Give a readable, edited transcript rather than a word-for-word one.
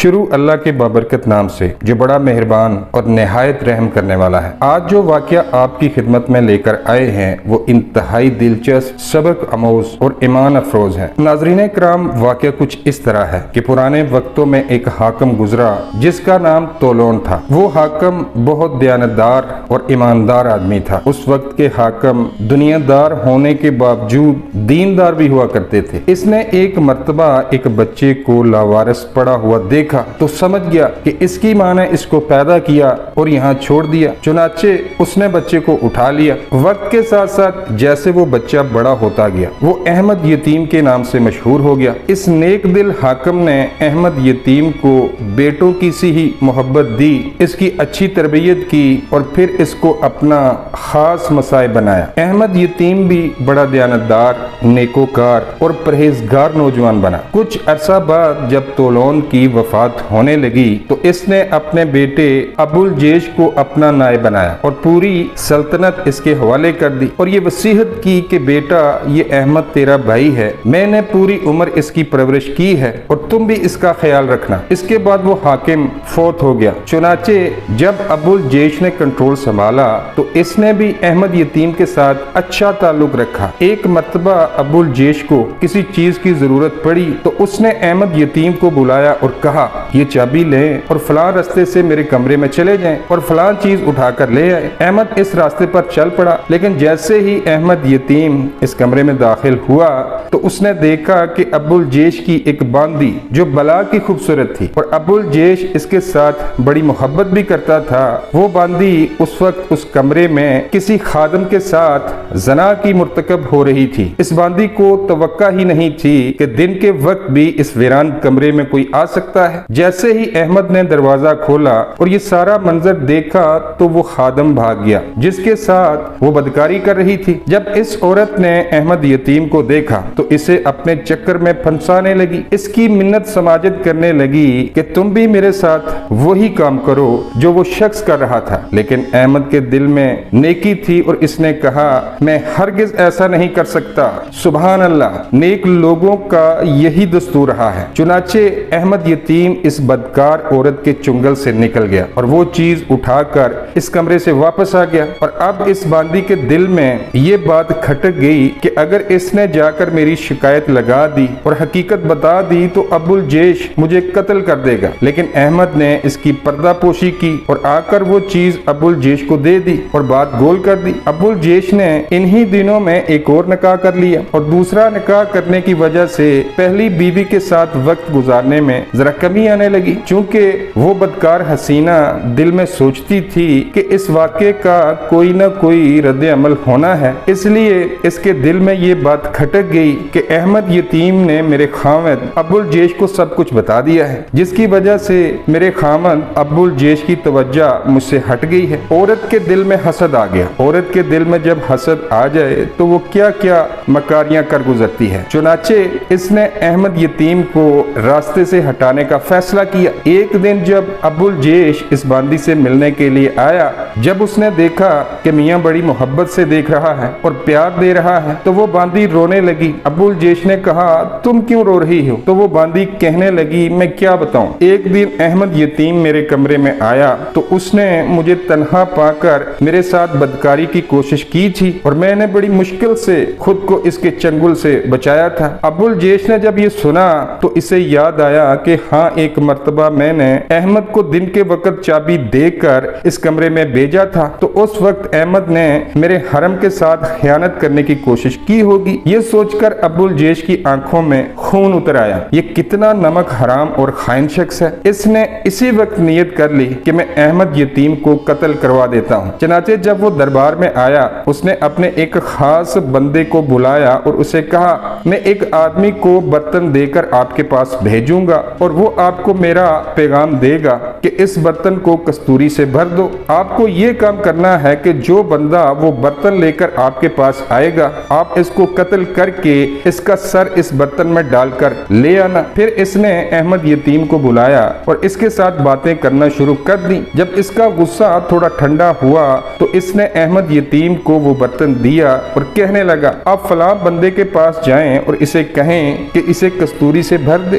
شروع اللہ کے بابرکت نام سے جو بڑا مہربان اور نہایت رحم کرنے والا ہے۔ آج جو واقعہ آپ کی خدمت میں لے کر آئے ہیں وہ انتہائی دلچسپ، سبق آموز اور ایمان افروز ہے۔ ناظرین کرام، واقعہ کچھ اس طرح ہے کہ پرانے وقتوں میں ایک حاکم گزرا جس کا نام طولون تھا۔ وہ حاکم بہت دیانتدار اور ایماندار آدمی تھا۔ اس وقت کے حاکم دنیا دار ہونے کے باوجود دیندار بھی ہوا کرتے تھے۔ اس نے ایک مرتبہ ایک بچے کو لاوارث پڑا ہوا دیکھا تو سمجھ گیا کہ اس کی ماں نے اس کو پیدا کیا اور یہاں چھوڑ دیا۔ چنانچہ اس نے بچے کو اٹھا لیا۔ وقت کے ساتھ ساتھ جیسے وہ بچہ بڑا ہوتا گیا وہ احمد یتیم کے نام سے مشہور ہو گیا۔ اس نیک دل حاکم نے احمد یتیم کو بیٹوں کی سی ہی محبت دی، اس کی اچھی تربیت کی اور پھر اس کو اپنا خاص مسائل بنایا۔ احمد یتیم بھی بڑا دیانتدار، نیکوکار اور پرہیزگار نوجوان بنا۔ کچھ عرصہ بعد جب طولون کی وفات ہونے لگی تو اس نے اپنے بیٹے ابو الجیش کو اپنا نائب بنایا اور پوری سلطنت اس کے حوالے کر دی اور یہ وصیت کی کہ بیٹا یہ احمد تیرا بھائی ہے، میں نے پوری عمر اس کی پرورش کی ہے اور تم بھی اس کا خیال رکھنا۔ اس کے بعد وہ حاکم فوت ہو گیا۔ چنانچہ جب ابو الجیش نے کنٹرول سنبھالا تو اس نے بھی احمد یتیم کے ساتھ اچھا تعلق رکھا۔ ایک مرتبہ ابو الجیش کو کسی چیز کی ضرورت پڑی تو اس نے احمد یتیم کو بلایا اور کہا یہ چابی لیں اور فلاں راستے سے میرے کمرے میں چلے جائیں اور فلاں چیز اٹھا کر لے آئے۔ احمد اس راستے پر چل پڑا، لیکن جیسے ہی احمد یتیم اس کمرے میں داخل ہوا تو اس نے دیکھا کہ ابو الجیش کی ایک باندی جو بلا کی خوبصورت تھی اور ابو الجیش اس کے ساتھ بڑی محبت بھی کرتا تھا۔ وہ باندی اس وقت اس کمرے میں کسی خادم کے ساتھ زنا کی مرتکب ہو رہی تھی۔ اس باندی کو توقع ہی نہیں تھی کہ دن کے وقت بھی اس ویران کمرے میں کوئی آ سکتا ہے۔ جیسے ہی احمد نے دروازہ کھولا اور یہ سارا منظر دیکھا تو وہ خادم بھاگ گیا جس کے ساتھ وہ بدکاری کر رہی تھی۔ جب اس عورت نے احمد یتیم کو دیکھا تو اسے اپنے چکر میں پھنسانے لگی، اس کی منت سماجت کرنے لگی کہ تم بھی میرے ساتھ وہی کام کرو جو وہ شخص کر رہا تھا۔ لیکن احمد کے دل میں نیکی تھی اور اس نے کہا میں ہرگز ایسا نہیں کر سکتا۔ سبحان اللہ، نیک لوگوں کا یہی دستور رہا ہے۔ چنانچہ احمد یتیم اس بدکار عورت کے چنگل سے نکل گیا اور وہ چیز اٹھا کر اس کمرے سے واپس آ گیا اور اب اس باندی کے دل میں یہ بات کھٹک گئی کہ اگر اس نے جا کر میری شکایت لگا دی اور حقیقت بتا دی تو ابو الجیش مجھے قتل کر دے گا۔ لیکن احمد نے اس کی پردہ پوشی کی اور آ کر وہ چیز ابو الجیش کو دے دی اور بات گول کر دی۔ ابو الجیش نے انہی دنوں میں ایک اور نکاح کر لیا اور دوسرا نکاح کرنے کی وجہ سے پہلی بیوی کے ساتھ وقت گزارنے میں ذرا کمی آنے لگی، چونکہ وہ بدکار حسینہ دل میں سوچتی تھی کہ اس واقعے کا کوئی نہ کوئی رد عمل ہونا ہے۔ اس لیے اس کے دل میں یہ بات کھٹک گئی کہ احمد یتیم نے میرے خاوند ابو الجیش کو سب کچھ بتا دیا ہے، جس کی وجہ سے میرے خاوند ابو الجیش کی توجہ مجھ سے ہٹ گئی ہے۔ عورت کے دل میں حسد آ گیا۔ عورت کے دل میں جب حسد آ جائے تو وہ کیا کیا مکاریاں کر گزرتی ہے۔ چنانچہ اس نے احمد یتیم کو راستے سے ہٹانے کا فیصلہ کیا۔ ایک دن جب ابو الجیش اس باندی سے ملنے کے لیے آیا، جب اس نے دیکھا کہ میاں بڑی محبت سے دیکھ رہا ہے اور پیار دے رہا ہے تو وہ باندی رونے لگی۔ ابو الجیش نے کہا تم کیوں رو رہی ہو؟ تو وہ باندی کہنے لگی میں کیا بتاؤں، ایک دن احمد یتیم میرے کمرے میں آیا تو اس نے مجھے تنہا پا کر میرے ساتھ بدکاری کی کوشش کی تھی اور میں نے بڑی مشکل سے خود کو اس کے چنگل سے بچایا تھا۔ ابو الجیش نے جب یہ سنا تو اسے یاد آیا کہ ہاں ایک مرتبہ میں نے احمد کو دن کے وقت چابی دے کر اس کمرے میں بھیجا تھا تو اس وقت احمد نے میرے حرم کے ساتھ خیانت کرنے کی کوشش کی ہوگی۔ یہ سوچ کر ابو الجیش کی آنکھوں میں خون اتر آیا، یہ کتنا نمک حرام اور خائن شخص ہے۔ اس نے اسی وقت نیت کر لی کہ میں احمد یتیم کو قتل کروا دیتا ہوں۔ چنانچہ جب وہ دربار میں آیا اس نے اپنے ایک خاص بندے کو بلایا اور اسے کہا میں ایک آدمی کو برتن دے کر آپ کے پاس بھیجوں گا اور وہ آپ کو میرا پیغام دے گا کہ اس برتن کو کستوری سے بھر دو۔ آپ کو یہ کام کرنا ہے کہ جو بندہ وہ برتن لے کر آپ کے پاس آئے گا آپ اس کو قتل کر کے اس کا سر اس برتن میں ڈال کر لے آنا۔ پھر اس نے احمد یتیم کو بلایا اور اس کے ساتھ باتیں کرنا شروع کر دی۔ جب اس کا غصہ تھوڑا ٹھنڈا ہوا تو اس نے احمد یتیم کو وہ برتن دیا اور کہنے لگا آپ فلاں بندے کے پاس جائیں اور اسے کہیں کہ اسے کستوری سے بھر دے۔